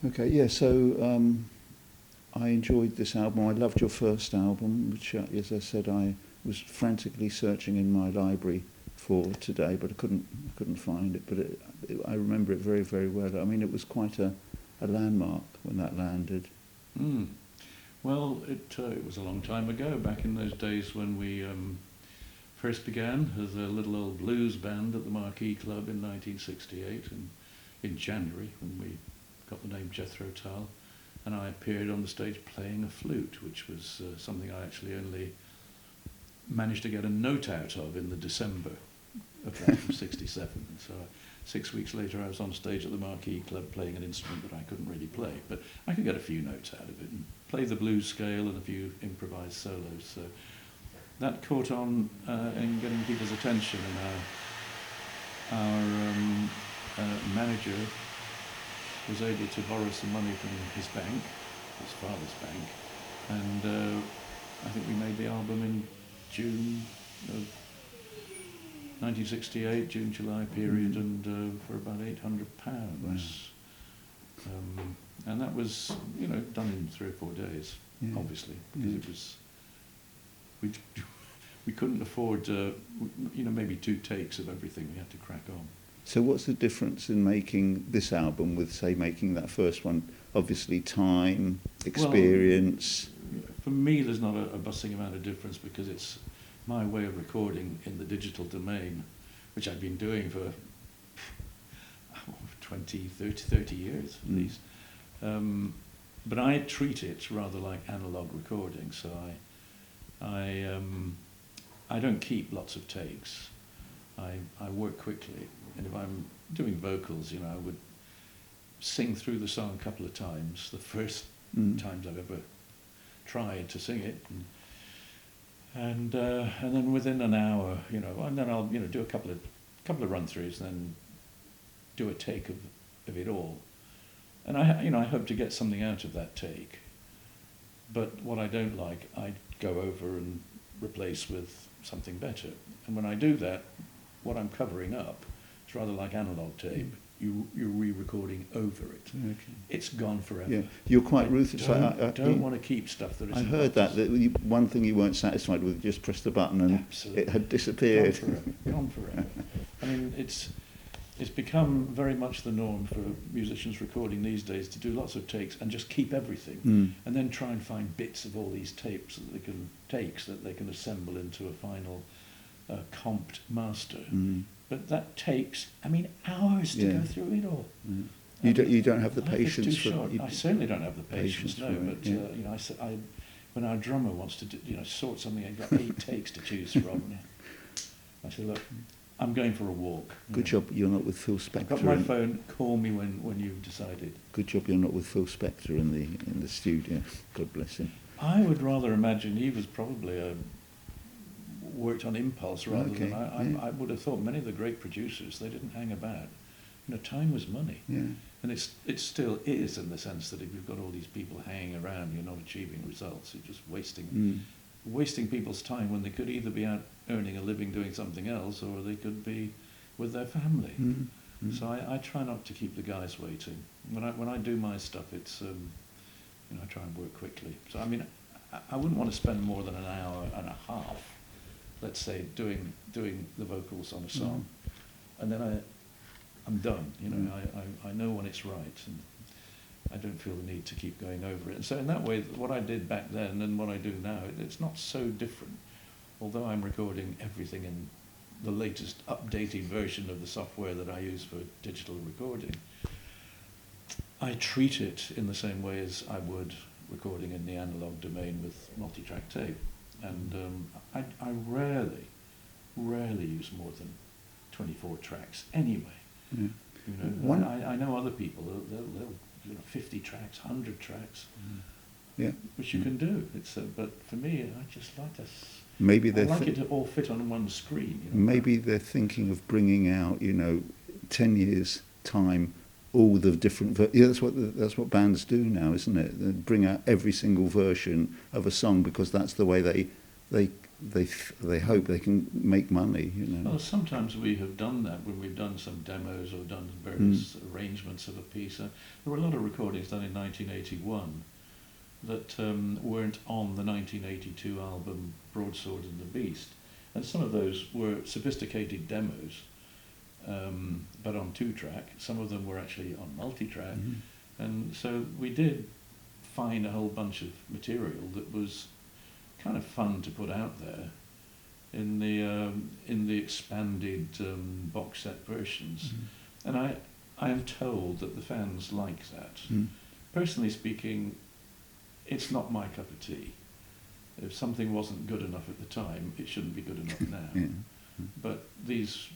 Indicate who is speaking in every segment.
Speaker 1: Okay, yeah, so I enjoyed this album. I loved your first album, which, as I said, I was frantically searching in my library for today, but I couldn't find it. But I remember it very, very well. I mean, it was quite a landmark when that landed.
Speaker 2: Mm. Well, it was a long time ago, back in those days when we first began as a little old blues band at the Marquee Club in 1968, and in January when we got the name Jethro Tull, and I appeared on the stage playing a flute, which was something I actually only managed to get a note out of in the December of that from 67. And so 6 weeks later I was on stage at the Marquee Club playing an instrument that I couldn't really play, but I could get a few notes out of it and play the blues scale and a few improvised solos. So that caught on in getting people's attention, and our manager was able to borrow some money from his bank, his father's bank, and I think we made the album in June of 1968, June-July period, and for about £800. Wow. And that was, done in 3 or 4 days, obviously, because it was, we couldn't afford, maybe 2 takes of everything. We had to crack on.
Speaker 1: So what's the difference in making this album with, say, making that first one? Obviously time, experience.
Speaker 2: Well, for me, there's not a bussing amount of difference, because it's my way of recording in the digital domain, which I've been doing for 30 years at least. But I treat it rather like analog recording, so I don't keep lots of takes. I work quickly, and if I'm doing vocals, I would sing through the song a couple of times, the first times I've ever tried to sing it, and then within an hour, and then I'll do a couple of run-throughs, and then do a take of it all, and I hope to get something out of that take. But what I don't like, I go over and replace with something better. And when I do that, what I'm covering up is rather like analog tape. You're re-recording over it. Okay. It's gone forever.
Speaker 1: Yeah, you're quite ruthless.
Speaker 2: I don't want to keep stuff that isn't.
Speaker 1: I heard that one thing you weren't satisfied with, just press the button and Absolutely. It had disappeared.
Speaker 2: Gone forever. I mean, it's become very much the norm for musicians recording these days to do lots of takes and just keep everything, and then try and find bits of all these takes that they can assemble into a final comped master. But that takes, hours to go through it all.
Speaker 1: You don't have the patience for
Speaker 2: it. I certainly don't have the patience. No, but when our drummer wants to sort something, I've got 8 takes to choose from. I say, look, I'm going for a walk.
Speaker 1: Good job you're not with Phil Spector.
Speaker 2: I've got my phone. Call me when you've decided.
Speaker 1: Good job you're not with Phil Spector in the studio. God bless him.
Speaker 2: I would rather imagine he was probably worked on impulse rather than I would have thought many of the great producers, they didn't hang about. Time was money. Yeah. And it still is, in the sense that if you've got all these people hanging around, you're not achieving results. You're just wasting people's time when they could either be out earning a living doing something else, or they could be with their family. So I try not to keep the guys waiting. When I do my stuff, it's I try and work quickly. So I wouldn't want to spend more than an hour and a half, let's say, doing the vocals on a song, and then I'm done. I know when it's right, and I don't feel the need to keep going over it. And so in that way, what I did back then and what I do now, it's not so different. Although I'm recording everything in the latest updated version of the software that I use for digital recording, I treat it in the same way as I would recording in the analog domain with multi-track tape. And I rarely use more than 24 tracks anyway. I know other people, they'll 50 tracks, 100 tracks, which you can do. But for me, I just like to.
Speaker 1: Maybe
Speaker 2: I like it to all fit on one screen.
Speaker 1: Maybe they're thinking of bringing out, 10 years time, all the different. That's what bands do now, isn't it? They bring out every single version of a song because that's the way they they hope they can make money, you know.
Speaker 2: Well, sometimes we have done that when we've done some demos or done various arrangements of a piece. There were a lot of recordings done in 1981 that weren't on the 1982 album Broadsword and the Beast, and some of those were sophisticated demos, but on 2-track. Some of them were actually on multi-track, and so we did find a whole bunch of material that was kind of fun to put out there in the expanded box set versions, and I am told that the fans like that. Personally speaking, it's not my cup of tea. If something wasn't good enough at the time, it shouldn't be good enough now. But these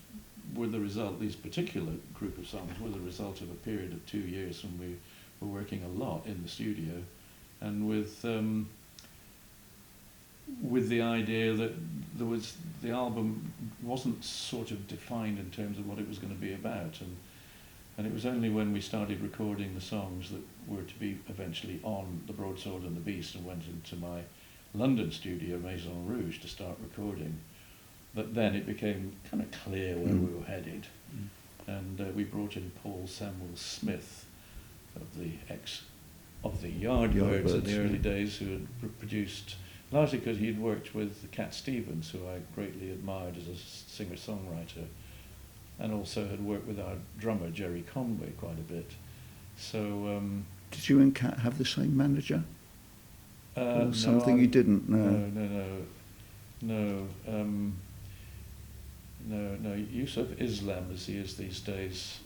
Speaker 2: were the result. These particular group of songs were the result of a period of 2 years when we were working a lot in the studio, and with the idea that the album wasn't sort of defined in terms of what it was going to be about, and it was only when we started recording the songs that were to be eventually on the Broadsword and the Beast and went into my London studio, Maison Rouge, to start recording, that then it became kind of clear where we were headed, and we brought in Paul Samuel Smith of the Yardbirds in the early days, who had produced, largely because he'd worked with Cat Stevens, who I greatly admired as a singer-songwriter, and also had worked with our drummer Jerry Conway quite a bit. So did
Speaker 1: you and Cat have the same manager? Or something
Speaker 2: no,
Speaker 1: you didn't?
Speaker 2: No. Yusuf Islam, as he is these days.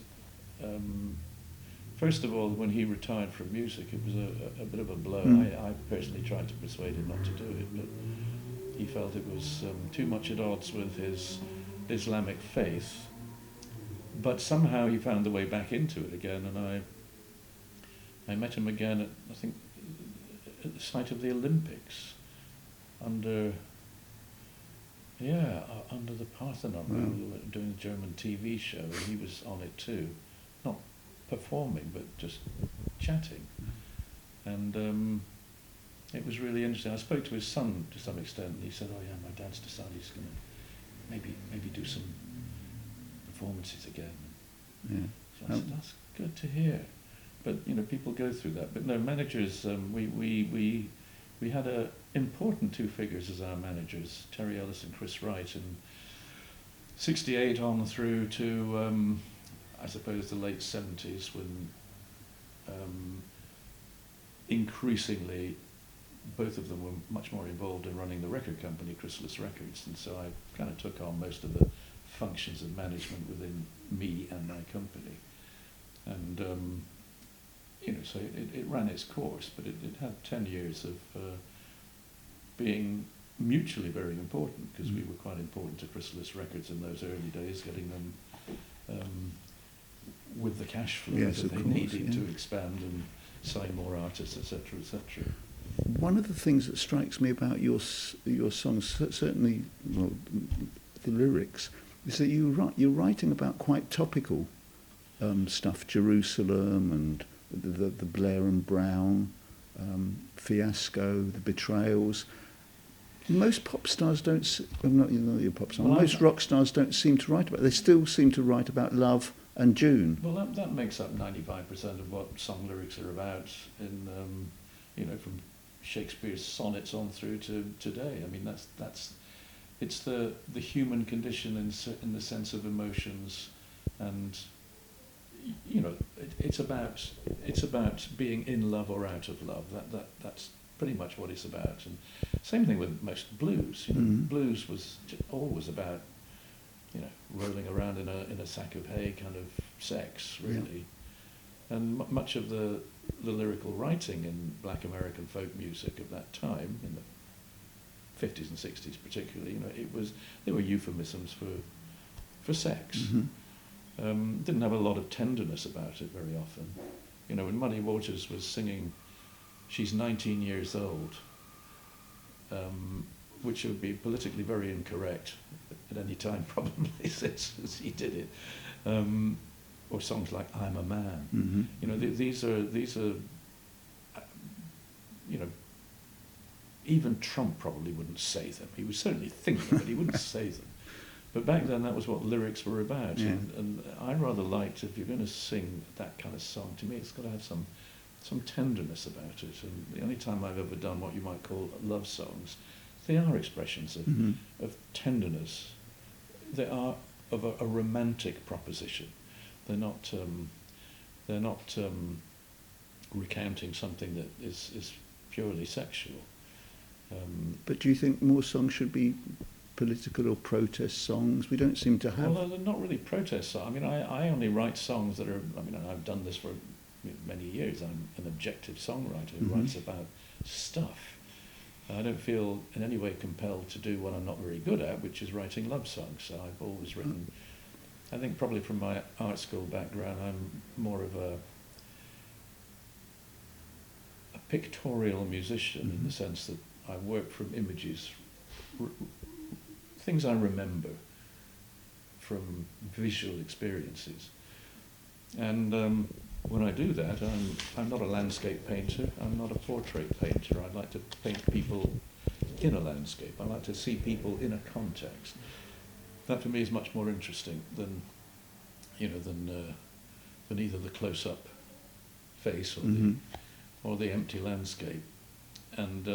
Speaker 2: First of all, when he retired from music, it was a bit of a blow. I personally tried to persuade him not to do it, but he felt it was too much at odds with his Islamic faith. But somehow he found the way back into it again, and I met him again at, I think, at the site of the Olympics, under the Parthenon.
Speaker 1: Wow.
Speaker 2: We were doing a German TV show, and he was on it too, not performing but just chatting, and it was really interesting. I spoke to his son to some extent, and he said, "Oh yeah, my dad's decided he's going to maybe do some performances again."
Speaker 1: Yeah.
Speaker 2: So I said, "That's good to hear." But you know, people go through that. But no, managers. We had important two figures as our managers, Terry Ellis and Chris Wright, in '68 on through to I suppose the late '70s, when increasingly both of them were much more involved in running the record company, Chrysalis Records, and so I kind of took on most of the functions of management within me and my company, and so it ran its course, but it had 10 years of being mutually very important, because we were quite important to Chrysalis Records in those early days, getting them with the cash flow that they needed to expand and sign more artists, etc., etc.
Speaker 1: One of the things that strikes me about your songs, certainly the lyrics, is that you're writing about quite topical stuff, Jerusalem and the Blair and Brown fiasco, the betrayals. Most pop stars don't. Not your pop stars. Most rock stars don't seem to write about it. They still seem to write about love and June.
Speaker 2: Well, that makes up 95% of what song lyrics are about. From Shakespeare's sonnets on through to today. I mean, it's the human condition in the sense of emotions, and it's about being in love or out of love. That's pretty much what it's about. And same thing with most blues. Blues was always about rolling around in a sack of hay, kind of sex, really. Yeah. And much of the lyrical writing in black American folk music of that time, in the 50s and 60s particularly, they were euphemisms for sex. Mm-hmm. Didn't have a lot of tenderness about it very often. When Muddy Waters was singing "She's 19 years old," which would be politically very incorrect at any time, probably, since he did it. Or songs like "I'm a Man." Mm-hmm. These are even Trump probably wouldn't say them. He would certainly think them, but he wouldn't say them. But back then, that was what lyrics were about.
Speaker 1: Yeah.
Speaker 2: And I rather liked, if you're going to sing that kind of song, to me it's got to have some tenderness about it. And the only time I've ever done what you might call love songs, they are expressions of tenderness. They are of a romantic proposition. They're not recounting something that is purely sexual.
Speaker 1: But do you think more songs should be political or protest songs? We don't seem to have...
Speaker 2: Well, they're not really protest songs. I mean, I only write songs that are... I mean, I've done this for many years. I'm an objective songwriter who writes about stuff. I don't feel in any way compelled to do what I'm not very good at, which is writing love songs. So I've always written... I think probably from my art school background, I'm more of a pictorial musician in the sense that I work from images, things I remember from visual experiences. And when I do that, I'm not a landscape painter, I'm not a portrait painter. I like to paint people in a landscape. I like to see people in a context. That for me is much more interesting than either the close-up face or the empty landscape. And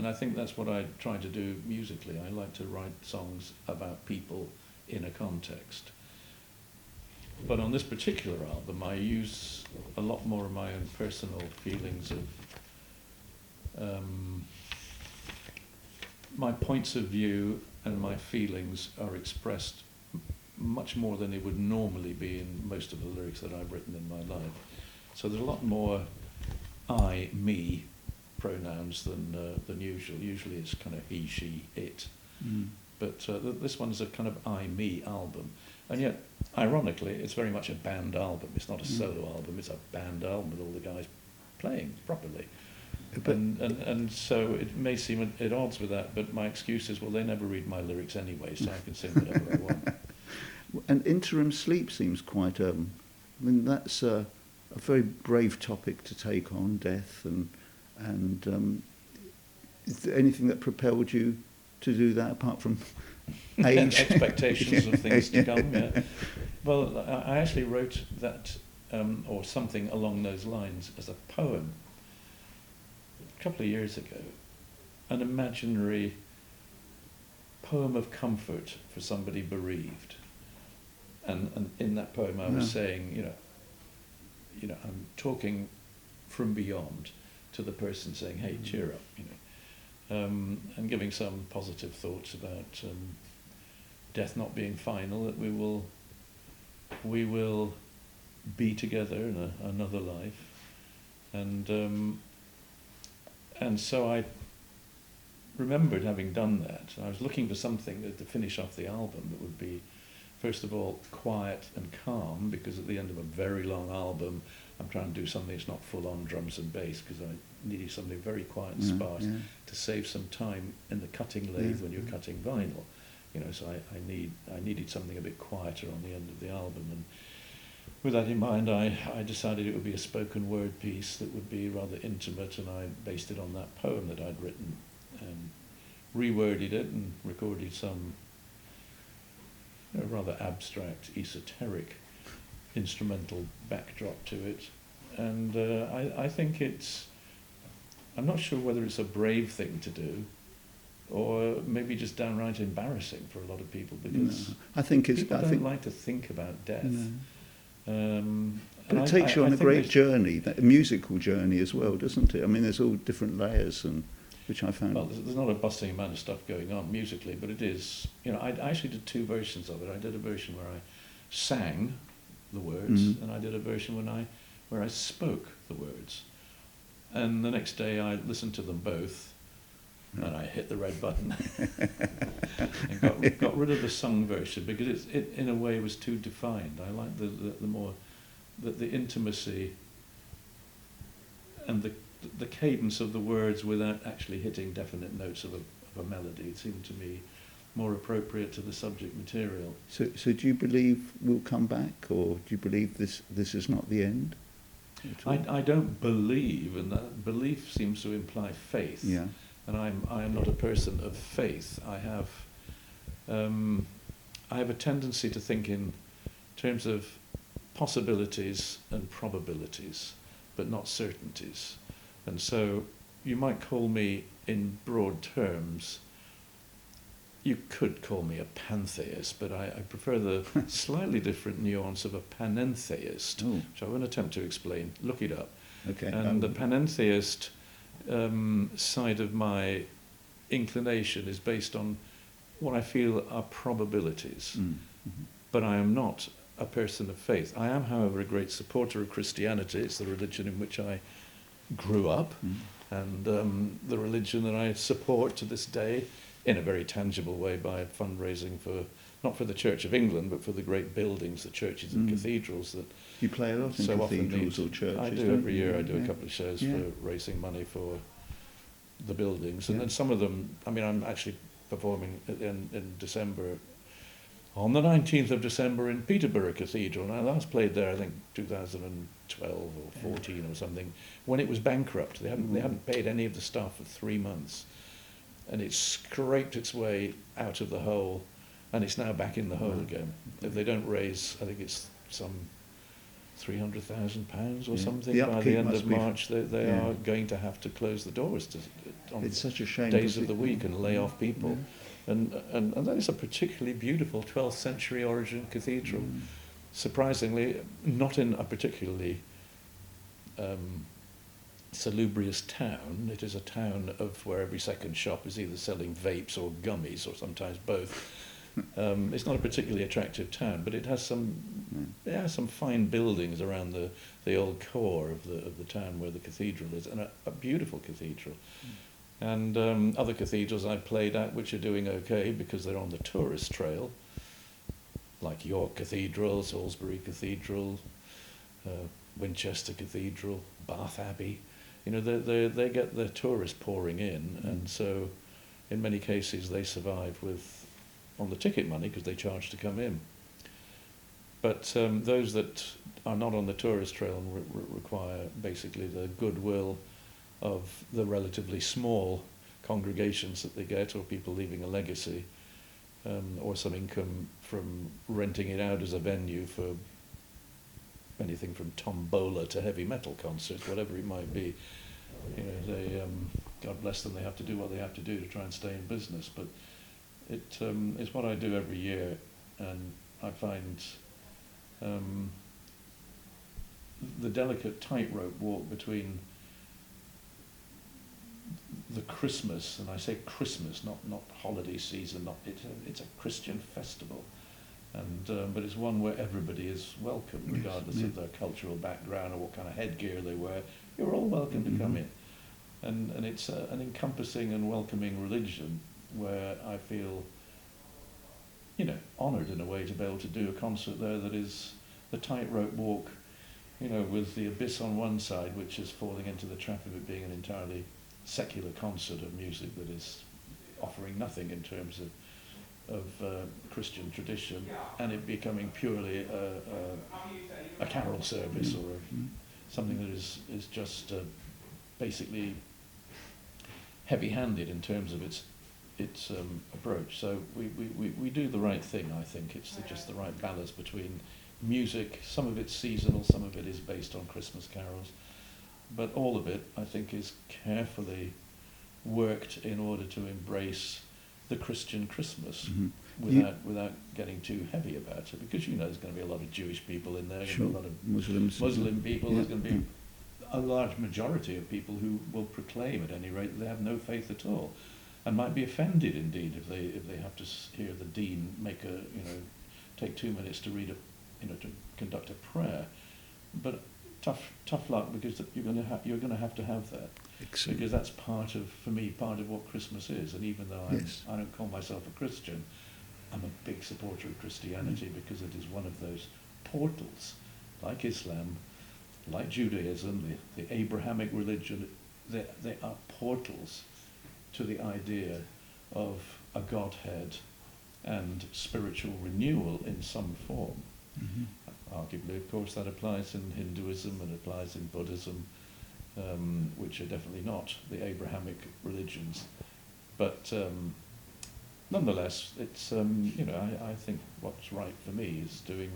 Speaker 2: I think that's what I try to do musically. I like to write songs about people in a context. But on this particular album, I use a lot more of my own personal feelings of my points of view, and my feelings are expressed much more than they would normally be in most of the lyrics that I've written in my life. So there's a lot more I, me pronouns than usual. Usually it's kind of he, she, it. But this one's a kind of I, me album. And yet, ironically, it's very much a band album. It's not a solo album, it's a band album with all the guys playing properly. And so it may seem at odds with that, but my excuse is, well, they never read my lyrics anyway, so I can sing whatever I want.
Speaker 1: And interim sleep seems quite... I mean, that's a very brave topic to take on, death, and is there anything that propelled you to do that apart from age?
Speaker 2: Expectations of things to come, yeah. Well, I actually wrote that, or something along those lines, as a poem a couple of years ago, an imaginary poem of comfort for somebody bereaved. And in that poem I was saying, you know, I'm talking from beyond to the person, saying, hey, cheer up, and giving some positive thoughts about death not being final, that we will be together in another life. And so I remembered having done that. I was looking for something to finish off the album that would be, first of all, quiet and calm, because at the end of a very long album, I'm trying to do something that's not full on drums and bass, because I needed something very quiet and sparse to save some time in the cutting lathe when you're cutting vinyl. So I needed something a bit quieter on the end of the album. And with that in mind, I decided it would be a spoken word piece that would be rather intimate, and I based it on that poem that I'd written and reworded it and recorded some rather abstract, esoteric instrumental backdrop to it. And I think I'm not sure whether it's a brave thing to do or maybe just downright embarrassing for a lot of people, because people don't like to think about death.
Speaker 1: But it takes you on a great journey, a musical journey as well, doesn't it? I mean, there's all different layers, and which I found...
Speaker 2: Well, there's not a bustling amount of stuff going on musically, but it is... I actually did two versions of it. I did a version where I sang the words, and I did a version where I spoke the words. And the next day I listened to them both, and I hit the red button and got rid of the sung version, because it in a way was too defined. I like the more the intimacy and the cadence of the words without actually hitting definite notes of a melody. It seemed to me more appropriate to the subject material.
Speaker 1: So do you believe we'll come back, or do you believe this is not the end?
Speaker 2: I don't believe, and that belief seems to imply faith.
Speaker 1: Yeah.
Speaker 2: And I am not a person of faith. I have a tendency to think in terms of possibilities and probabilities, but not certainties. And so you might call me, in broad terms, you could call me a pantheist, but I prefer the slightly different nuance of a panentheist, which I won't attempt to explain. Look it up.
Speaker 1: Okay.
Speaker 2: And the panentheist side of my inclination is based on what I feel are probabilities. Mm-hmm. But I am not a person of faith. I am, however, a great supporter of Christianity. It's the religion in which I grew up, and the religion that I support to this day in a very tangible way by fundraising for, not for the Church of England, but for the great buildings, the churches and cathedrals that
Speaker 1: you play a lot in cathedrals or churches.
Speaker 2: I do every year. I do a couple of shows for raising money for the buildings, and then some of them. I mean, I'm actually performing in December, on the 19th of December in Peterborough Cathedral. And I last played there, I think, 2012 or 14 or something, when it was bankrupt. They hadn't paid any of the staff for 3 months. And it scraped its way out of the hole, and it's now back in the hole again. If they don't raise, I think it's some £300,000 or something by the end of March, they are going to have to close the doors on
Speaker 1: it's such a shame
Speaker 2: days of the week and lay off people. And that is a particularly beautiful 12th century origin cathedral. Surprisingly, not in a particularly salubrious town. It is a town of where every second shop is either selling vapes or gummies, or sometimes both. It's not a particularly attractive town, but it has some fine buildings around the old core of the town where the cathedral is, and a beautiful cathedral. And other cathedrals I've played at which are doing okay because they're on the tourist trail, like York Cathedral, Salisbury Cathedral, Winchester Cathedral, Bath Abbey. You know, they get the tourists pouring in, and so in many cases they survive on the ticket money because they charge to come in. But those that are not on the tourist trail and require basically the goodwill of the relatively small congregations that they get, or people leaving a legacy, or some income from renting it out as a venue for anything from tombola to heavy metal concerts, whatever it might be. You know, they, God bless them, they have to do what they have to do to try and stay in business. But it's what I do every year, and I find the delicate tightrope walk between the Christmas, and I say Christmas, not holiday season, it's a Christian festival, and but it's one where everybody is welcome, regardless of their cultural background or what kind of headgear they wear. You're all welcome to come in, and it's an encompassing and welcoming religion where I feel, you know, honoured in a way to be able to do a concert there that is the tightrope walk, you know, with the abyss on one side, which is falling into the trap of it being an entirely secular concert of music that is offering nothing in terms of Christian tradition, and it becoming purely a carol service or something that is just basically heavy-handed in terms of its approach. So we do the right thing, I think. It's just the right balance between music. Some of it's seasonal, some of it is based on Christmas carols. But all of it, I think, is carefully worked in order to embrace the Christian Christmas without getting too heavy about it. Because, you know, there's going to be a lot of Jewish people in there, there's going to be a lot of Muslim people, there's going to be a large majority of people who will proclaim, at any rate, that they have no faith at all, and might be offended, indeed, if they have to hear the dean take 2 minutes to read to conduct a prayer. But tough luck, because you're going to have to have that. Excellent. Because that's part of what Christmas is. And even though I don't call myself a Christian, I'm a big supporter of Christianity because it is one of those portals, like Islam, like Judaism, the Abrahamic religion. They are portals to the idea of a Godhead and spiritual renewal in some form. Arguably, of course, that applies in Hinduism and applies in Buddhism, which are definitely not the Abrahamic religions. But nonetheless, it's I think what's right for me is doing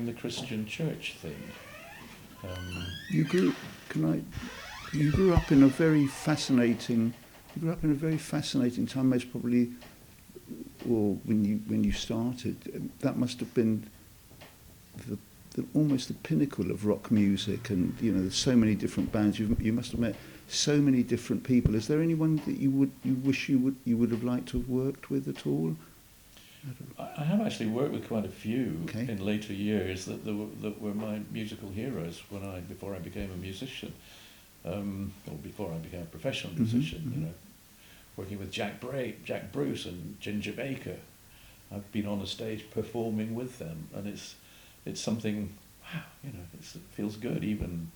Speaker 2: the Christian church thing.
Speaker 1: You grew up in a very fascinating. You grew up in a very fascinating time, most probably, or when you started. That must have been almost the pinnacle of rock music, and there's so many different bands. You must have met so many different people. Is there anyone that you wish you would have liked to have worked with at all?
Speaker 2: I have actually worked with quite a few in later years that were my musical heroes before I became a musician, or before I became a professional musician. Working with Jack Bruce and Ginger Baker. I've been on a stage performing with them, and it's something. Wow, it feels good even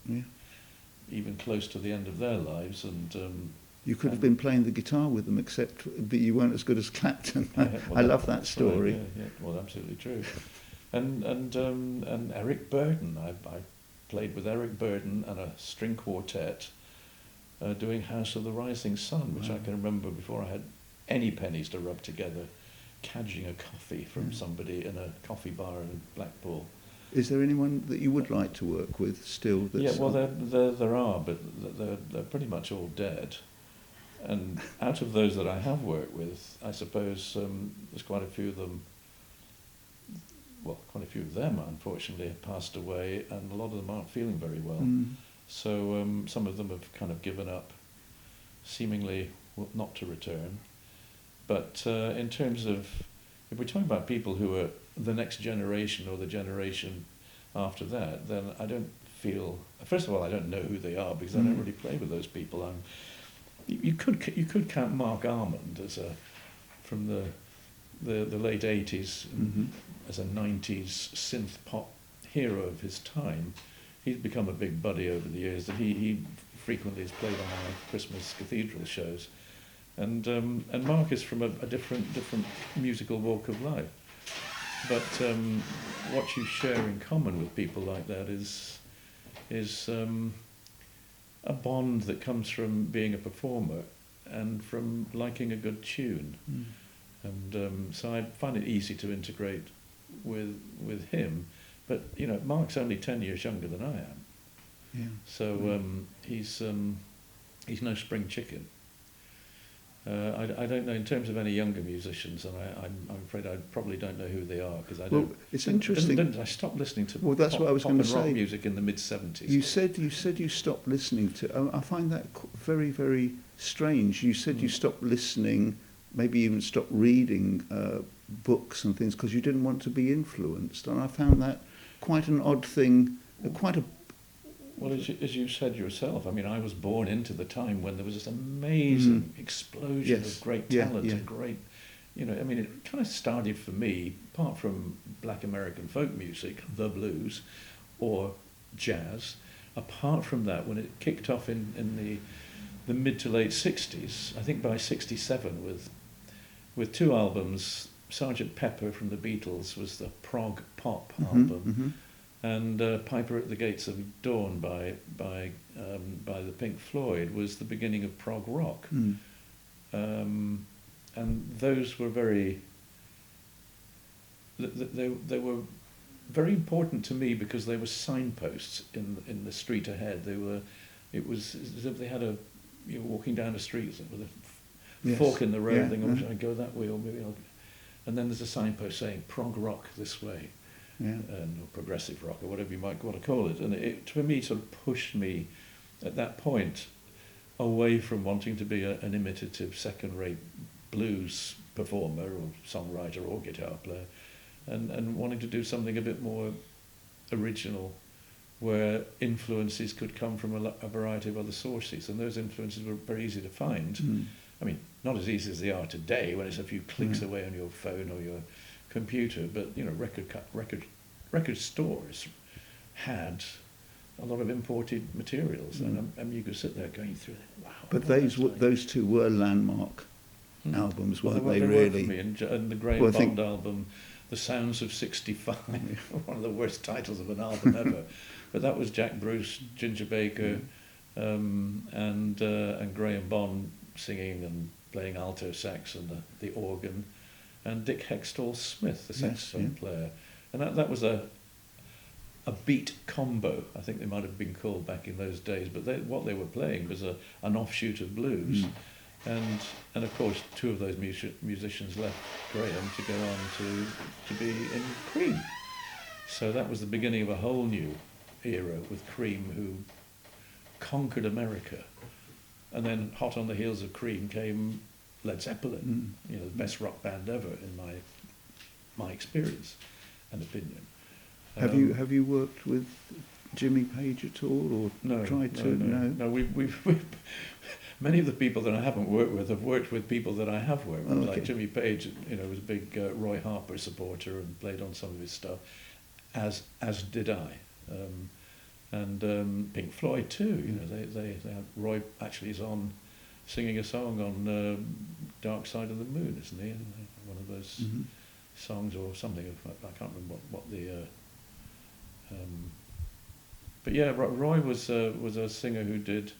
Speaker 2: close to the end of their lives. And
Speaker 1: you could have been playing the guitar with them, except that you weren't as good as Clapton. I love that story.
Speaker 2: Right, yeah, well, absolutely true. And Eric Burdon. I played with Eric Burdon and a string quartet doing House of the Rising Sun, which I can remember before I had any pennies to rub together, cadging a coffee from somebody in a coffee bar in Blackpool.
Speaker 1: Is there anyone that you would like to work with still?
Speaker 2: Yeah, well, there are, but they're pretty much all dead. And out of those that I have worked with, I suppose there's quite a few of them. Well, quite a few of them, unfortunately, have passed away, and a lot of them aren't feeling very well. So some of them have kind of given up, seemingly not to return. But in terms of, if we're talking about people who are the next generation or the generation after that, then I don't feel. First of all, I don't know who they are because I don't really play with those people. You could count Mark Armand as from the late 80s as a 90s synth pop hero of his time. He's become a big buddy over the years. That he frequently has played on our Christmas cathedral shows, and Mark is from a different musical walk of life. But what you share in common with people like that is a bond that comes from being a performer and from liking a good tune. And so I find it easy to integrate with him. But Mark's only 10 years younger than I am.
Speaker 1: Yeah.
Speaker 2: So he's no spring chicken. I don't know in terms of any younger musicians, and I'm afraid I probably don't know who they are because I don't.
Speaker 1: Well, it's interesting.
Speaker 2: I stopped listening to
Speaker 1: that's what I was going to say.
Speaker 2: Rock music in the mid-70s.
Speaker 1: You said you stopped listening to. I find that very, very strange. You said you stopped listening, maybe even stopped reading books and things because you didn't want to be influenced, and I found that quite an odd thing.
Speaker 2: Well, as you said yourself, I mean, I was born into the time when there was this amazing explosion of great talent and great, I mean, it kind of started for me, apart from black American folk music, the blues, or jazz, apart from that, when it kicked off in the mid to late 60s, I think by 67, with two albums, Sgt. Pepper from the Beatles was the prog pop album, and Piper at the Gates of Dawn by the Pink Floyd was the beginning of prog rock. And those were they were very important to me because they were signposts in the street ahead. It was as if they had you're walking down a street with a fork in the road, thinking, should I go that way or maybe I'll... And then there's a signpost saying prog rock this way. Or progressive rock, or whatever you might want to call it. And it, for me, sort of pushed me at that point away from wanting to be an imitative, second-rate blues performer or songwriter or guitar player, and wanting to do something a bit more original, where influences could come from a variety of other sources. And those influences were very easy to find. I mean, not as easy as they are today, when it's a few clicks away on your phone or your computer, but record stores had a lot of imported materials, and you could sit there going through it. Wow!
Speaker 1: But those two were landmark albums, weren't they? Really.
Speaker 2: And the Graham Bond album, The Sounds of 65, one of the worst titles of an album ever. But that was Jack Bruce, Ginger Baker, and Graham Bond singing and playing alto sax and the organ, and Dick Hextall Smith, the saxophone player. And that was a beat combo, I think they might have been called back in those days. But what they were playing was an offshoot of blues. And of course, two of those musicians left Graham to go on to be in Cream. So that was the beginning of a whole new era with Cream, who conquered America. And then hot on the heels of Cream came Led Zeppelin, the best rock band ever in my experience and opinion.
Speaker 1: Have you worked with Jimmy Page at all, or tried to?
Speaker 2: No. We've many of the people that I haven't worked with have worked with people that I have worked with. Like Jimmy Page, was a big Roy Harper supporter and played on some of his stuff, as did I. And Pink Floyd too. They Roy actually is on singing a song on Dark Side of the Moon, isn't he? One of those songs or something. I can't remember what the. But yeah, Roy was a singer who did,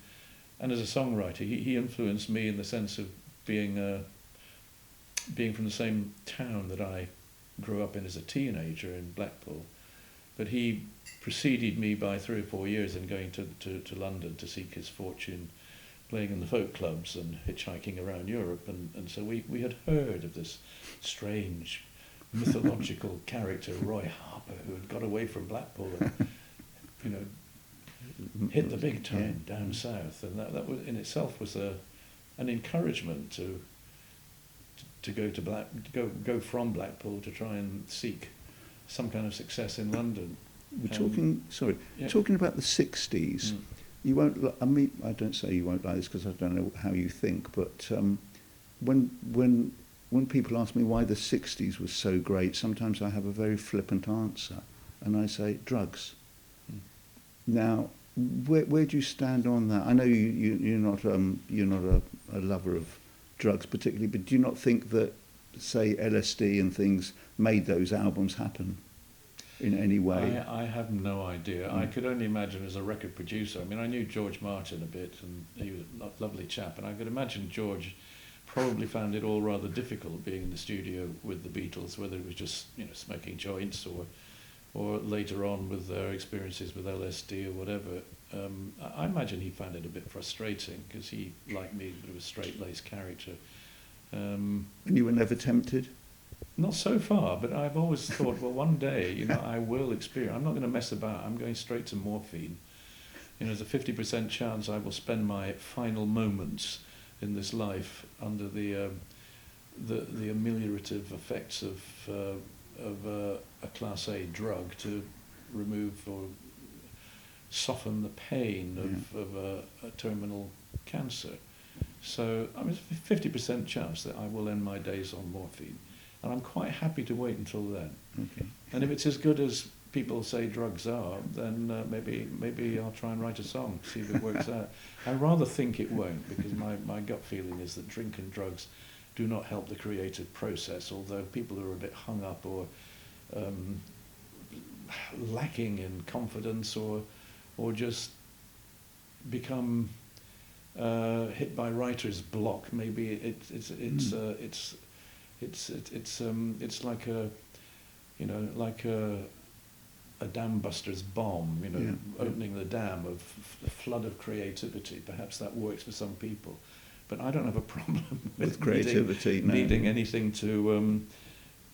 Speaker 2: and as a songwriter, he influenced me in the sense of being from the same town that I grew up in as a teenager in Blackpool. But he preceded me by 3 or 4 years in going to London to seek his fortune, playing in the folk clubs and hitchhiking around Europe. And so we had heard of this strange mythological character, Roy Harper, who had got away from Blackpool and, hit the big time down south. And that was, in itself, was an encouragement to go from Blackpool to try and seek some kind of success in London.
Speaker 1: We're talking about the 60s. You won't. I mean, I don't say you won't like this because I don't know how you think, but when people ask me why the 60s was so great, sometimes I have a very flippant answer, and I say drugs. Now, where do you stand on that? I know you're not a lover of drugs particularly, but do you not think that, say, LSD and things made those albums happen in any way?
Speaker 2: I have no idea. I could only imagine as a record producer. I mean, I knew George Martin a bit, and he was a lovely chap, and I could imagine George probably found it all rather difficult being in the studio with the Beatles, whether it was just smoking joints or later on with their experiences with LSD or whatever. I imagine he found it a bit frustrating because he, like me, was a straight-laced character.
Speaker 1: And you were never tempted?
Speaker 2: Not so far, but I've always thought, well, one day, I will experience. I'm not going to mess about. I'm going straight to morphine. There's a 50% chance I will spend my final moments in this life under the ameliorative effects of a Class A drug to remove or soften the pain of a terminal cancer. So I mean, it's a 50% chance that I will end my days on morphine. And I'm quite happy to wait until then.
Speaker 1: Okay.
Speaker 2: And if it's as good as people say drugs are, then maybe I'll try and write a song, see if it works out. I rather think it won't, because my gut feeling is that drink and drugs do not help the creative process, although people who are a bit hung up or lacking in confidence or just become hit by writer's block. Maybe it's like a dam buster's bomb, opening the dam of a flood of creativity. Perhaps that works for some people, but I don't have a problem with creativity. Needing anything to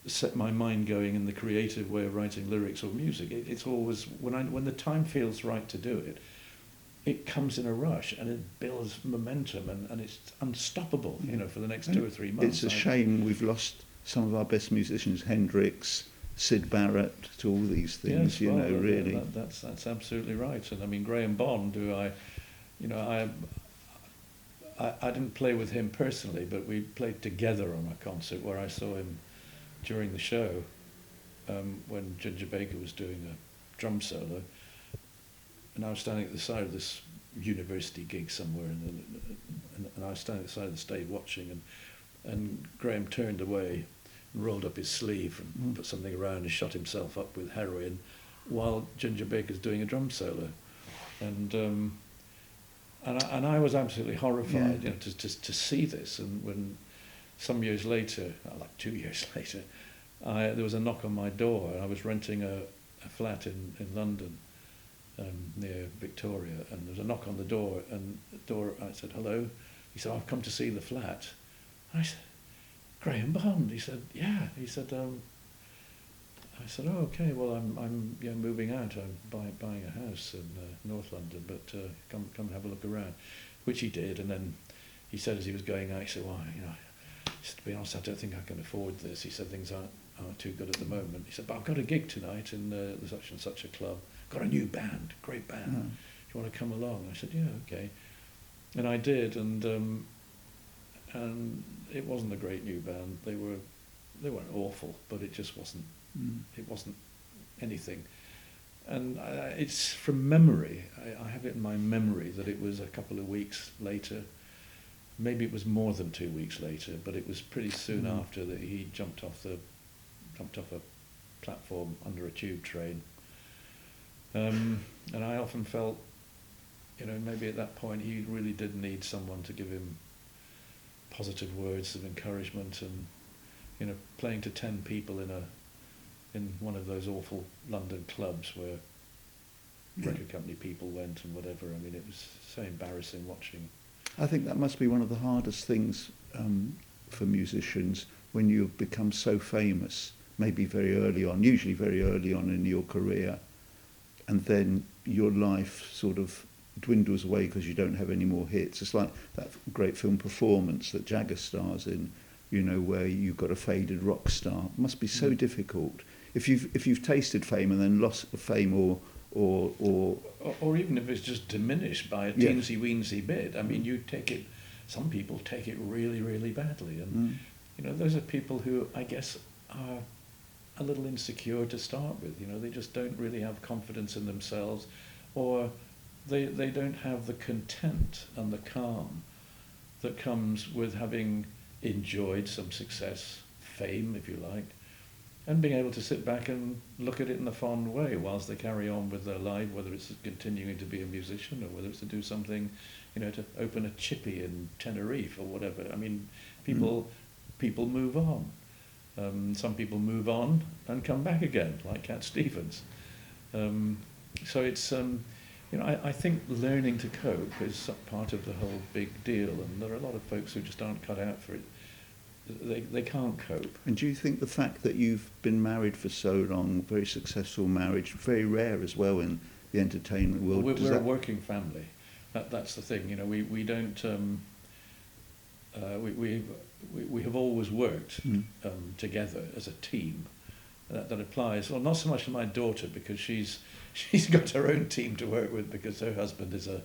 Speaker 2: set my mind going in the creative way of writing lyrics or music. It's always when the time feels right to do it. It comes in a rush and it builds momentum and it's unstoppable, for the next 2 or 3 months.
Speaker 1: It's a shame we've lost some of our best musicians, Hendrix, Syd Barrett, to all these things, really.
Speaker 2: That's absolutely right. And I mean, Graham Bond, who I didn't play with him personally, but we played together on a concert where I saw him during the show when Ginger Baker was doing a drum solo. And I was standing at the side of this university gig somewhere, and I was standing at the side of the stage watching, and Graham turned away rolled up his sleeve and put something around and shot himself up with heroin while Ginger Baker's doing a drum solo. And I was absolutely horrified, to see this. And when some years later, like 2 years later, there was a knock on my door. I was renting a flat in London, near Victoria, and there was a knock on the door, and I said, "Hello." He said, "I've come to see the flat." I said, "Graham Bond." He said, "Yeah." He said, I said, "Oh, okay. Well, I'm moving out. I'm buying a house in North London, but come and have a look around," which he did. And then he said, as he was going out, he said, "Well, to be honest, I don't think I can afford this." He said, "Things aren't too good at the moment." He said, "But I've got a gig tonight in such and such a club. Got a new band, great band. Do you want to come along?" I said, "Yeah, okay." And I did, and it wasn't a great new band. They weren't awful, but it just wasn't. It wasn't anything. And it's from memory. I have it in my memory that it was a couple of weeks later. Maybe it was more than 2 weeks later, but it was pretty soon after that he jumped off a platform under a tube train. And I often felt, maybe at that point he really did need someone to give him positive words of encouragement, and playing to 10 people in one of those awful London clubs where record company people went and whatever. I mean, it was so embarrassing watching.
Speaker 1: I think that must be one of the hardest things for musicians when you become so famous, maybe very early on, usually very early on in your career, and then your life sort of dwindles away because you don't have any more hits. It's like that great film Performance that Jagger stars in, where you've got a faded rock star. It must be so difficult. If you've tasted fame and then lost fame or
Speaker 2: even if it's just diminished by a teensy weensy bit. I mean, some people take it really, really badly, and those are people who I guess are a little insecure to start with. They just don't really have confidence in themselves, or they don't have the content and the calm that comes with having enjoyed some success, fame, if you like, and being able to sit back and look at it in a fond way whilst they carry on with their life, whether it's continuing to be a musician or whether it's to do something, to open a chippy in Tenerife or whatever. I mean, people move on. Some people move on and come back again, like Cat Stevens. So it's, I think learning to cope is part of the whole big deal, and there are a lot of folks who just aren't cut out for it. They can't cope.
Speaker 1: And do you think the fact that you've been married for so long, very successful marriage, very rare as well in the entertainment world?
Speaker 2: We're a working family. That's the thing. We don't. We have always worked together as a team. That applies. Well, not so much to my daughter, because she's got her own team to work with, because her husband is a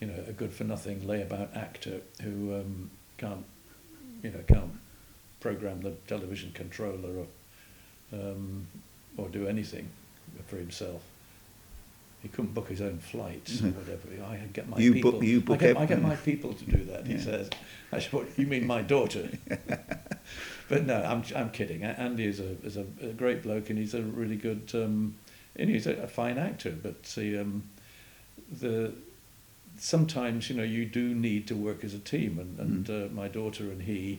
Speaker 2: good-for-nothing layabout actor who can't program the television controller or do anything for himself. He couldn't book his own flights or whatever. I get my people. I get my people to do that. He says. I said, "What, you mean my daughter?" But no, I'm kidding. Andy is a great bloke, and he's a really good. And he's a fine actor. But see, sometimes you do need to work as a team, and my daughter and he.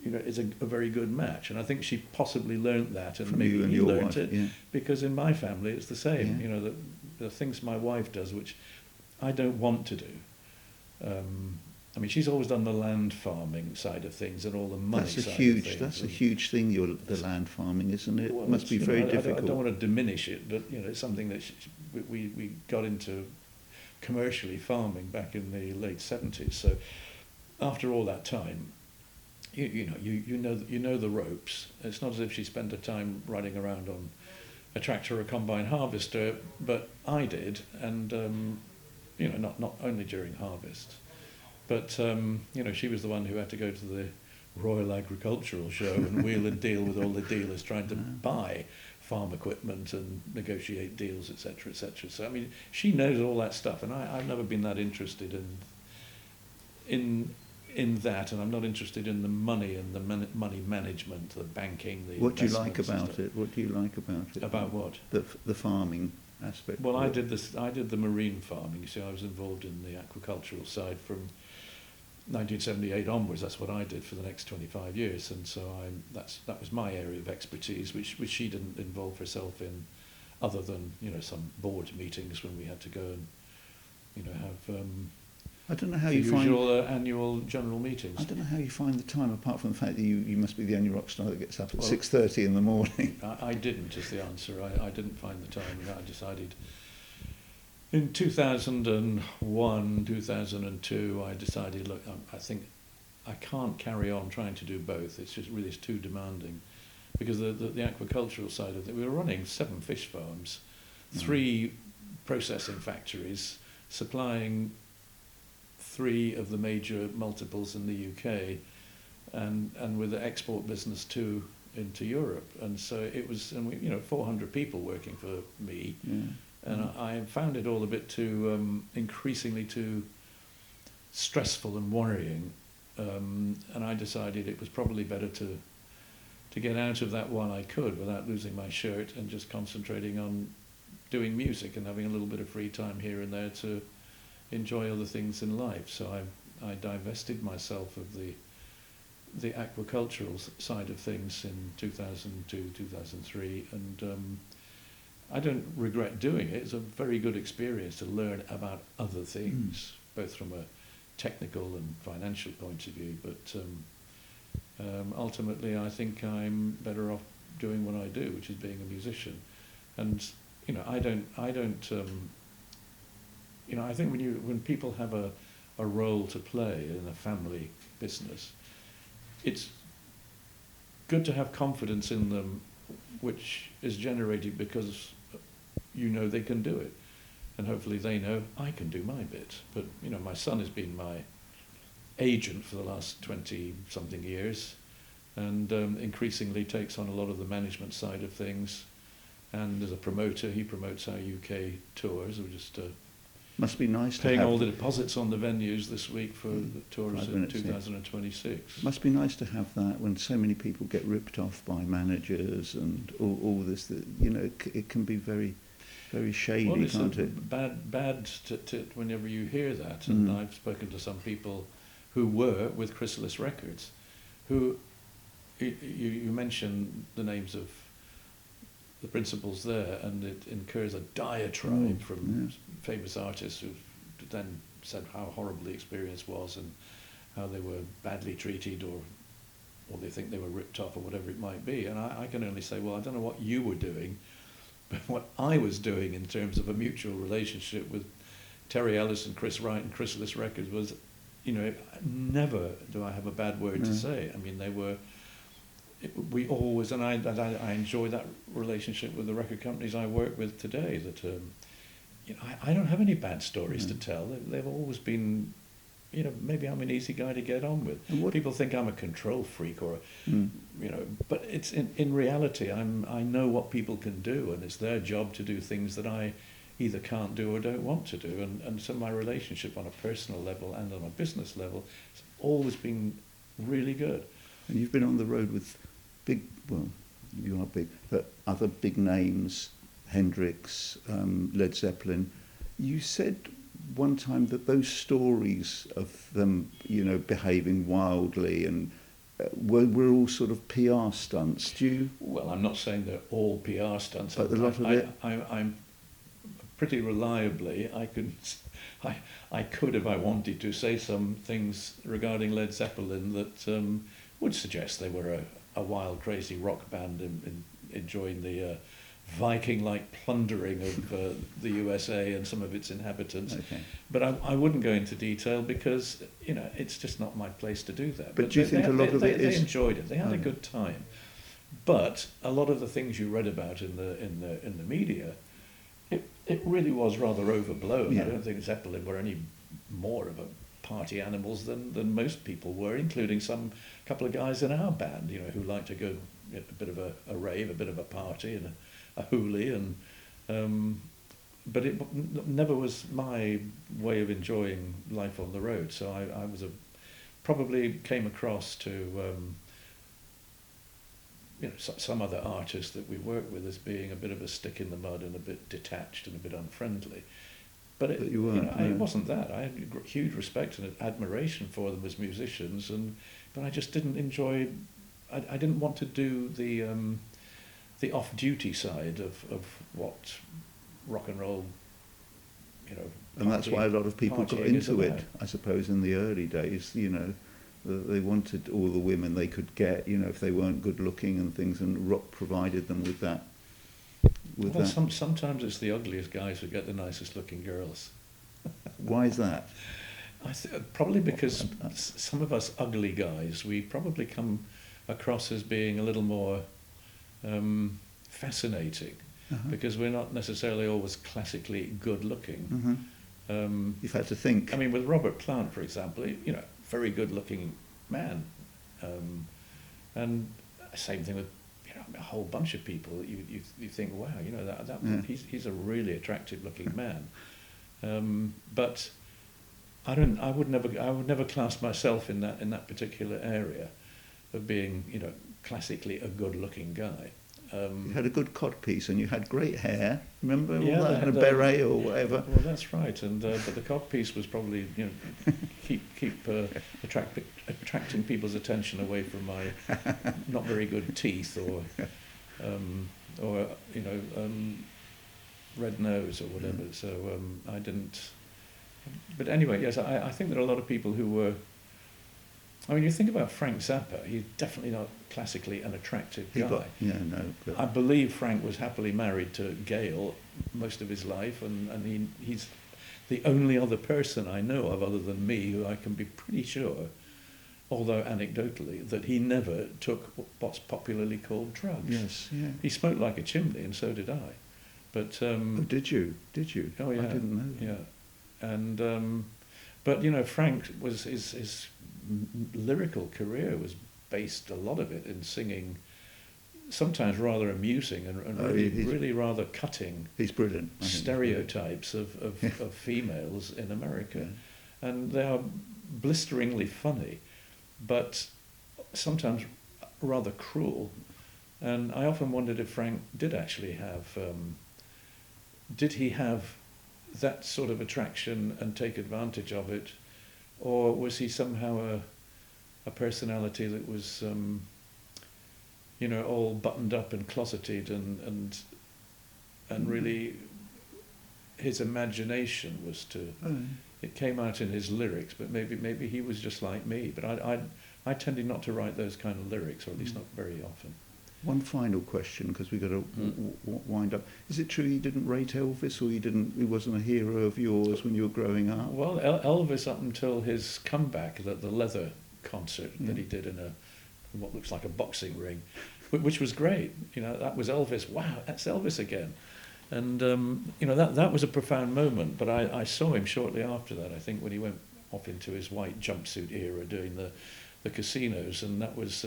Speaker 2: Is a very good match, and I think she possibly learnt that, and maybe he learnt it, because in my family it's the same. The things my wife does, which I don't want to do. I mean, she's always done the land farming side of things and all the money side of things.
Speaker 1: That's a huge thing. The land farming, isn't it?
Speaker 2: Well,
Speaker 1: it must be very difficult.
Speaker 2: I don't want to diminish it, but it's something that we got into commercially farming back in the late 70s. So after all that time. You know the ropes. It's not as if she spent her time riding around on a tractor or a combine harvester, but I did, and not only during harvest, but she was the one who had to go to the Royal Agricultural Show and wheel and deal with all the dealers trying to buy farm equipment and negotiate deals, etc., etc. So I mean, she knows all that stuff, and I've never been that interested in in that, and I'm not interested in the money and the money management, the banking, the
Speaker 1: What do you like
Speaker 2: investments and
Speaker 1: about
Speaker 2: stuff.
Speaker 1: it? What do you like about it?
Speaker 2: About what?
Speaker 1: The farming aspect.
Speaker 2: Well, I did the marine farming. You see, I was involved in the aquacultural side from 1978 onwards. That's what I did for the next 25 years, and so that was my area of expertise, which she didn't involve herself in, other than some board meetings when we had to go and have.
Speaker 1: I don't know how
Speaker 2: the
Speaker 1: you find
Speaker 2: usual annual general meetings.
Speaker 1: I don't know how you find the time, apart from the fact that you must be the only rock star that gets up at 6:30 in the morning.
Speaker 2: I didn't, is the answer. I didn't find the time, and I decided in 2001, 2002, I decided, look, I think I can't carry on trying to do both. It's too demanding, because the aquacultural side of it, we were running 7 fish farms, 3 processing factories, supplying 3 of the major multiples in the UK, and with the export business too into Europe, and so it was, and we 400 people working for me, and I found it all a bit too increasingly too stressful and worrying, and I decided it was probably better to get out of that while I could without losing my shirt, and just concentrating on doing music and having a little bit of free time here and there to enjoy other things in life. So I divested myself of the aquacultural side of things in 2002, 2003, and I don't regret doing it. It's a very good experience to learn about other things, both from a technical and financial point of view, but ultimately I think I'm better off doing what I do, which is being a musician. And I think when people have a role to play in a family business, it's good to have confidence in them, which is generated because they can do it, and hopefully they know I can do my bit. But my son has been my agent for the last 20-something years, and increasingly takes on a lot of the management side of things, and as a promoter he promotes our UK tours. We're just
Speaker 1: must be nice
Speaker 2: paying
Speaker 1: to have
Speaker 2: all the deposits on the venues this week for the tours in 2026.
Speaker 1: Must be nice to have that when so many people get ripped off by managers and all this. That it can be very, very shady, can't it?
Speaker 2: Bad to whenever you hear that. And I've spoken to some people who were with Chrysalis Records, who you mentioned the names of the principals there, and it incurs a diatribe from famous artists who then said how horrible the experience was and how they were badly treated, or they think they were ripped off, or whatever it might be. And I can only say, well, I don't know what you were doing, but what I was doing in terms of a mutual relationship with Terry Ellis and Chris Wright and Chrysalis Records was, never do I have a bad word to say. I mean, they were. We always, and I enjoy that relationship with the record companies I work with today. That I don't have any bad stories to tell. They've always been, maybe I'm an easy guy to get on with. People think I'm a control freak, or but it's in reality I know what people can do, and it's their job to do things that I either can't do or don't want to do. And so my relationship on a personal level and on a business level has always been really good.
Speaker 1: And you've been on the road with you are big, but other big names, Hendrix, Led Zeppelin. You said one time that those stories of them, behaving wildly and were all sort of PR stunts. Do you?
Speaker 2: Well, I'm not saying they're all PR stunts,
Speaker 1: but a lot of it.
Speaker 2: I'm pretty reliably. I could, if I wanted to, say some things regarding Led Zeppelin that would suggest they were a wild, crazy rock band enjoying the Viking-like plundering of the USA and some of its inhabitants.
Speaker 1: Okay.
Speaker 2: But I wouldn't go into detail because it's just not my place to do that.
Speaker 1: But do you think a lot of it is?
Speaker 2: They enjoyed it. They had a good time. But a lot of the things you read about in the media, it really was rather overblown.
Speaker 1: Yeah.
Speaker 2: I don't think Zeppelin were any more of a party animals than most people were, including some couple of guys in our band, who like to go a bit of a rave, a bit of a party, and a hoolie, and but it never was my way of enjoying life on the road. So I was a probably came across to some other artists that we work with as being a bit of a stick in the mud and a bit detached and a bit unfriendly. But it,
Speaker 1: you weren't,
Speaker 2: it wasn't that. I had huge respect and admiration for them as musicians, but I just didn't enjoy. I didn't want to do the off-duty side of what rock and roll,
Speaker 1: And that's why a lot of people got into it, I suppose, in the early days. They wanted all the women they could get, if they weren't good looking and things, and rock provided them with that.
Speaker 2: Sometimes it's the ugliest guys who get the nicest looking girls.
Speaker 1: Why is that?
Speaker 2: Probably because some of us ugly guys, we probably come across as being a little more fascinating, because we're not necessarily always classically good looking.
Speaker 1: You've had to think.
Speaker 2: I mean, with Robert Plant, for example, very good looking man, and same thing with a whole bunch of people that you think, wow, he's a really attractive looking man, but I would never class myself in that particular area of being classically a good looking guy.
Speaker 1: You had a good codpiece and you had great hair. Remember all
Speaker 2: yeah,
Speaker 1: that, and a beret or whatever.
Speaker 2: Well, that's right. And but the codpiece was probably keep attracting people's attention away from my not very good teeth or red nose or whatever. So I didn't. But anyway, yes, I think there are a lot of people who were. I mean, you think about Frank Zappa, he's definitely not classically an attractive guy.
Speaker 1: But
Speaker 2: I believe Frank was happily married to Gail most of his life, and he's the only other person I know of other than me who I can be pretty sure, although anecdotally, that he never took what's popularly called drugs.
Speaker 1: Yes, yeah.
Speaker 2: He smoked like a chimney, and so did I. But
Speaker 1: did you?
Speaker 2: Oh yeah,
Speaker 1: I didn't know.
Speaker 2: Yeah, and but Frank was his lyrical career was based, a lot of it, in singing sometimes rather amusing and really rather cutting.
Speaker 1: He's brilliant.
Speaker 2: Stereotypes of females in America, and they are blisteringly funny, but sometimes rather cruel. And I often wondered if Frank did actually have, did he have that sort of attraction and take advantage of it, or was he somehow a personality that was, all buttoned up and closeted and really his imagination was to, it came out in his lyrics, but maybe he was just like me. But I tended not to write those kind of lyrics, or at least not very often.
Speaker 1: One final question, because we've got to wind up. Is it true you didn't rate Elvis, or he wasn't a hero of yours when you were growing up?
Speaker 2: Well, Elvis, up until his comeback, the leather concert that he did in what looks like a boxing ring, which was great. That was Elvis. Wow, that's Elvis again. And that was a profound moment. But I saw him shortly after that, I think, when he went off into his white jumpsuit era doing the casinos, and that was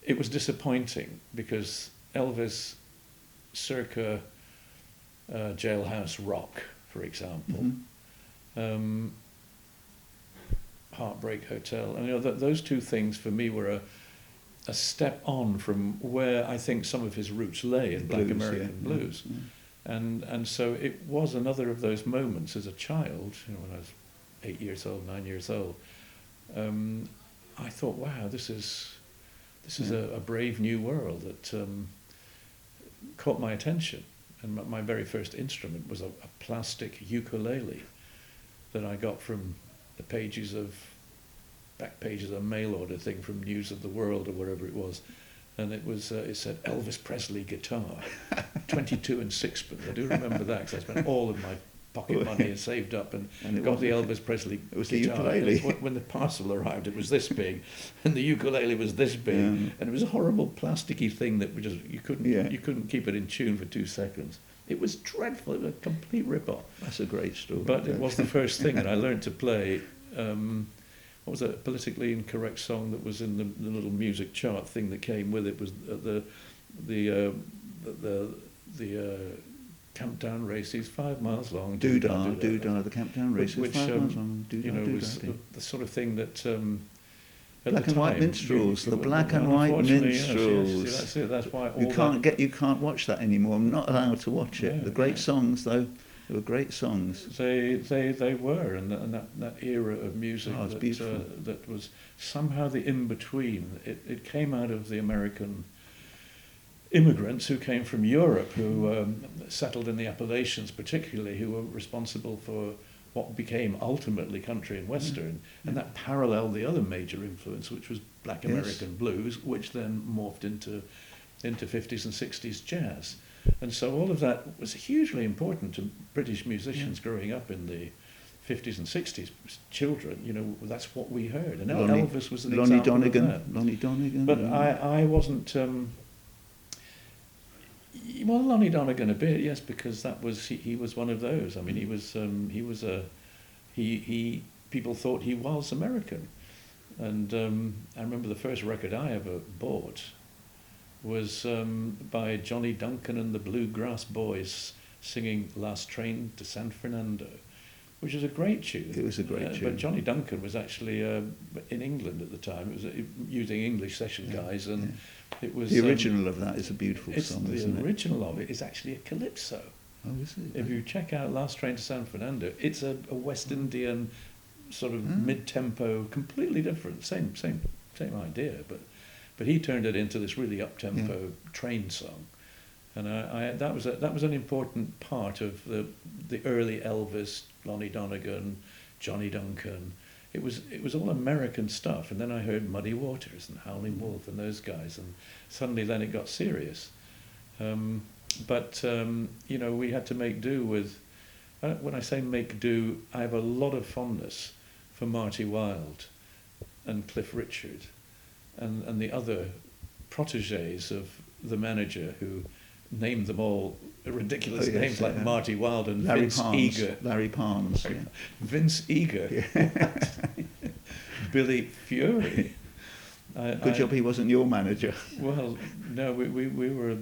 Speaker 2: it was disappointing, because Elvis circa Jailhouse Rock, for example, Heartbreak Hotel, and those two things for me were a step on from where I think some of his roots lay in Black American blues. And so it was another of those moments as a child, when I was 8 years old, 9 years old. I thought, wow, this is a brave new world that caught my attention. And my very first instrument was a plastic ukulele that I got from the back pages of a mail order thing from News of the World or wherever it was. And it said Elvis Presley guitar, 22 and sixpence. I do remember that, because I spent all of my pocket money and saved up and got the Elvis Presley guitar.
Speaker 1: It was the ukulele.
Speaker 2: When the parcel arrived, it was this big, and the ukulele was this big, and it was a horrible plasticky thing that you couldn't keep it in tune for 2 seconds. It was dreadful. It was a complete rip-off.
Speaker 1: That's a great story.
Speaker 2: But it was the first thing, and I learned to play. What was that politically incorrect song that was in the little music chart thing that came with it? Was the Camptown races, 5 miles long.
Speaker 1: Doodah, the Camptown races,
Speaker 2: which
Speaker 1: 5 miles long.
Speaker 2: was the sort of thing that.
Speaker 1: Black and white minstrels, the black and white minstrels.
Speaker 2: Yes, that's it. That's why
Speaker 1: you can't watch that anymore. I'm not allowed to watch it. The great songs, though, they were great songs.
Speaker 2: They were, and that era of music that was somehow the in between. It came out of the American immigrants who came from Europe, who settled in the Appalachians, particularly, who were responsible for what became ultimately country and western, and that paralleled the other major influence, which was black American blues, which then morphed into 50s and 60s jazz. And so all of that was hugely important to British musicians growing up in the 50s and 60s. Children, that's what we heard. And Elvis was an example of that.
Speaker 1: Lonnie Donegan.
Speaker 2: But I wasn't... well, Lonnie Donegan a bit, yes, because he was one of those. I mean, people thought he was American, and I remember the first record I ever bought was by Johnny Duncan and the Bluegrass Boys singing "Last Train to San Fernando," which was a great tune.
Speaker 1: It was a great tune.
Speaker 2: But Johnny Duncan was actually in England at the time. It was using English session guys, and it was
Speaker 1: the original of that is a beautiful song.
Speaker 2: The original of it is actually a calypso.
Speaker 1: Oh, is it?
Speaker 2: If you check out "Last Train to San Fernando," it's a West Indian sort of mid-tempo, completely different, same idea, but he turned it into this really up-tempo train song. And that was an important part of the early Elvis, Lonnie Donegan, Johnny Duncan. It was all American stuff. And then I heard Muddy Waters and Howlin' Wolf and those guys, and suddenly then it got serious. But we had to make do with. When I say make do, I have a lot of fondness for Marty Wilde and Cliff Richard and the other protégés of the manager, who named them all ridiculous names like Marty Wilde and Vince Eager.
Speaker 1: Larry Palms. Yeah.
Speaker 2: Vince Eager. Billy Fury.
Speaker 1: Good job he wasn't your manager.
Speaker 2: Well, no, we were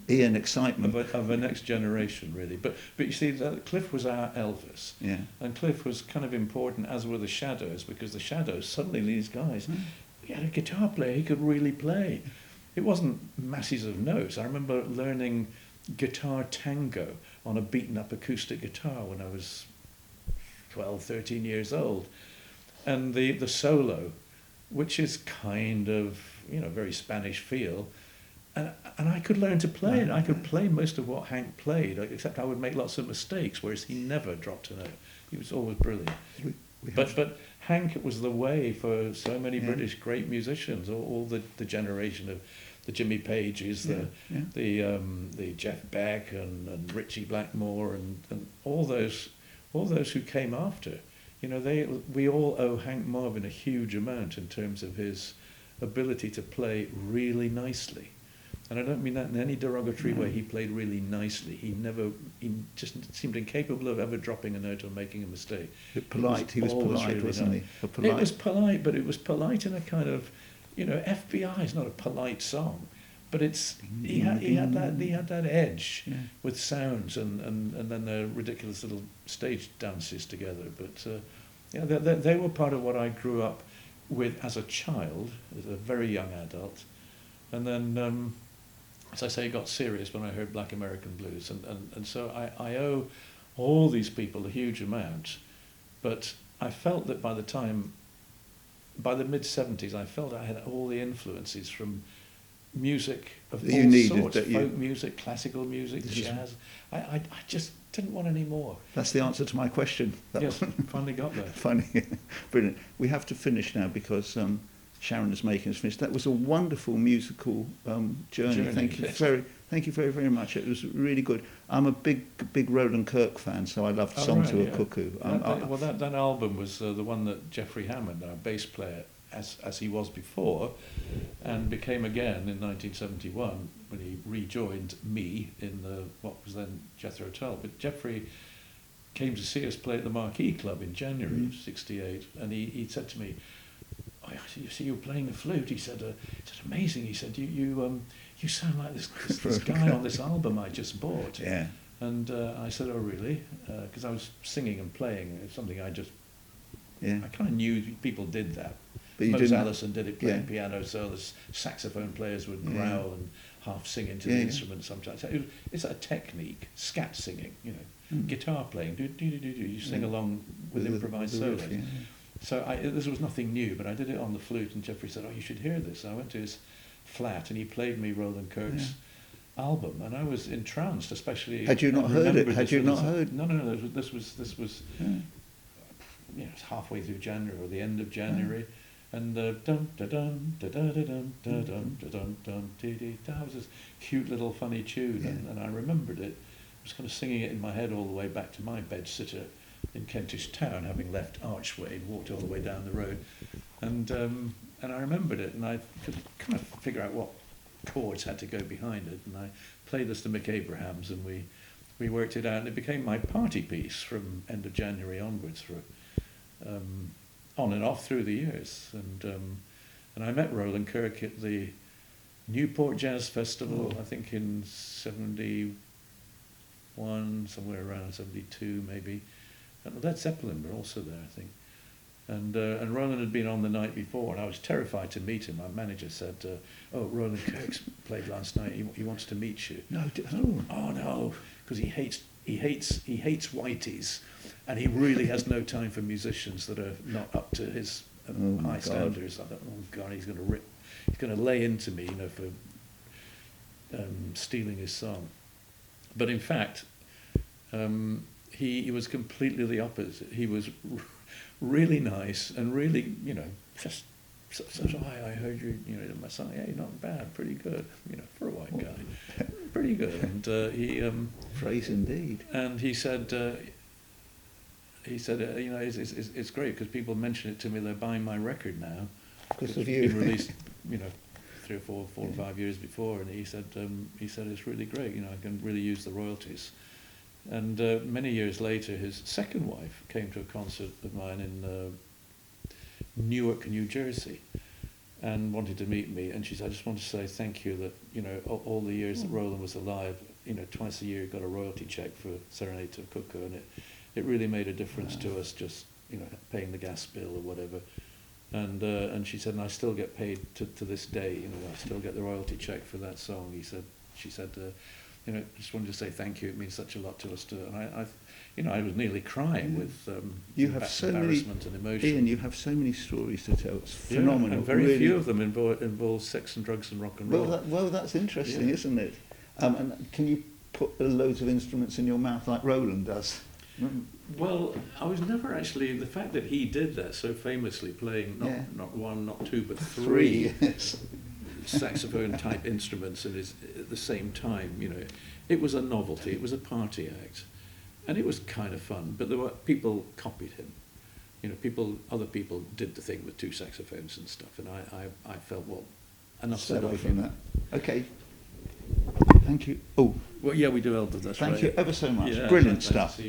Speaker 1: Ian Excitement
Speaker 2: of a next generation, really. But you see, Cliff was our Elvis, and Cliff was kind of important, as were the Shadows, because the Shadows, suddenly these guys, he had a guitar player he could really play. It wasn't masses of notes. I remember learning guitar tango on a beaten up acoustic guitar when I was 12, 13 years old, and the solo, which is kind of, very Spanish feel. And I could learn to play it. I could play most of what Hank played, except I would make lots of mistakes, whereas he never dropped a note. He was always brilliant. But Hank was the way for so many British great musicians, all the generation of the Jimmy Pages, the Jeff Beck and Ritchie Blackmore and all those who came after. We all owe Hank Marvin a huge amount in terms of his ability to play really nicely. And I don't mean that in any derogatory way. He played really nicely. He just seemed incapable of ever dropping a note or making a mistake.
Speaker 1: He was polite, really wasn't he?
Speaker 2: It was polite, but it was polite in a kind of, FBI is not a polite song, but he had that edge with sounds and then the ridiculous little stage dances together. But they were part of what I grew up with as a child, as a very young adult, and then. As I say, it got serious when I heard Black American Blues, and so I owe all these people a huge amount, but I felt that by the mid-70s, I felt I had all the influences from music of all sorts, folk music, classical music, jazz. I just didn't want any more.
Speaker 1: That's the answer to my question.
Speaker 2: Yes, finally got there.
Speaker 1: Funny, brilliant. We have to finish now because Sharon is making us finish. That was a wonderful musical journey. Thank you very, very much. It was really good. I'm a big Roland Kirk fan, so I loved Song to a Cuckoo.
Speaker 2: That album was the one that Jeffrey Hammond, our bass player, as he was before, and became again in 1971 when he rejoined me in what was then Jethro Tull. But Jeffrey came to see us play at the Marquee Club in January of '68, and he said to me, "You see, you're playing the flute." He said, "It's amazing." He said, "You sound like this guy on this album I just bought."
Speaker 1: Yeah.
Speaker 2: And I said, oh, really? Because I was singing and playing. It's something I kind of knew people did that.
Speaker 1: But you
Speaker 2: Mose
Speaker 1: didn't.
Speaker 2: Allison did it playing piano, so the saxophone players would growl and half sing into the instrument sometimes. It's a technique, scat singing, you know, guitar playing, you sing along with improvised solos. So this was nothing new, but I did it on the flute, and Jeffrey said, oh, you should hear this. And I went to his flat, and he played me Roland Kirk's album, and I was entranced, especially...
Speaker 1: Had you not heard it? Had you not heard?
Speaker 2: No. This was you know, it's halfway through January, or the end of January, and dum da dum da da da dum da dum da dum dum dee dee. That was this cute little funny tune, and I remembered it. I was kind of singing it in my head all the way back to my bedsitter in Kentish Town, having left Archway and walked all the way down the road, and I remembered it, and I could kind of figure out what chords had to go behind it, and I played this to Mick Abrahams, and we worked it out, and it became my party piece from end of January onwards for on and off through the years, and I met Roland Kirk at the Newport Jazz Festival, I think in 71, somewhere around 72 maybe, and Led Zeppelin were also there, I think. And Roland had been on the night before, and I was terrified to meet him. My manager said, "Oh, Roland Kirk's played last night. He wants to meet you."
Speaker 1: No,
Speaker 2: oh no, because he hates whiteys, and he really has no time for musicians that are not up to his high standards. I thought, oh God, he's going to lay into me, you know, for stealing his song. But in fact, he was completely the opposite. He was really nice and really, you know, just I heard you know, my song, yeah, you're not bad, pretty good, you know, for a white guy, pretty good. And he
Speaker 1: praise indeed.
Speaker 2: And he said, you know, it's great because people mention it to me. They're buying my record now
Speaker 1: because of you.
Speaker 2: It's been released, you know, 3 or 4 or 5 years before, and he said it's really great. You know, I can really use the royalties. And many years later, his second wife came to a concert of mine in Newark, New Jersey, and wanted to meet me. And she said, "I just want to say thank you that, you know, all the years that Roland was alive, you know, twice a year got a royalty check for Serenade to Cuckoo, and it really made a difference to us, just, you know, paying the gas bill or whatever." And she said, "And I still get paid to this day. You know, I still get the royalty check for that song." She said. You know, just wanted to say thank you. It means such a lot to us too. And you know, I was nearly crying with embarrassment and emotion.
Speaker 1: Ian, you have so many stories to tell. It's phenomenal.
Speaker 2: And very few of them involve sex and drugs and rock and roll.
Speaker 1: Well, that's interesting, isn't it? And can you put loads of instruments in your mouth like Roland does?
Speaker 2: Well, I was never actually. The fact that he did that so famously, playing not one, not two, but three.
Speaker 1: Yes.
Speaker 2: Saxophone type instruments at the same time, you know, it was a novelty, it was a party act, and it was kind of fun. But there were people copied him, you know, other people did the thing with 2 saxophones and stuff, and I felt, well, enough said
Speaker 1: away from that. Okay, thank you. Oh,
Speaker 2: well, yeah, we do Elvis. That's right.
Speaker 1: Thank you ever so much.
Speaker 2: Yeah,
Speaker 1: Brilliant stuff.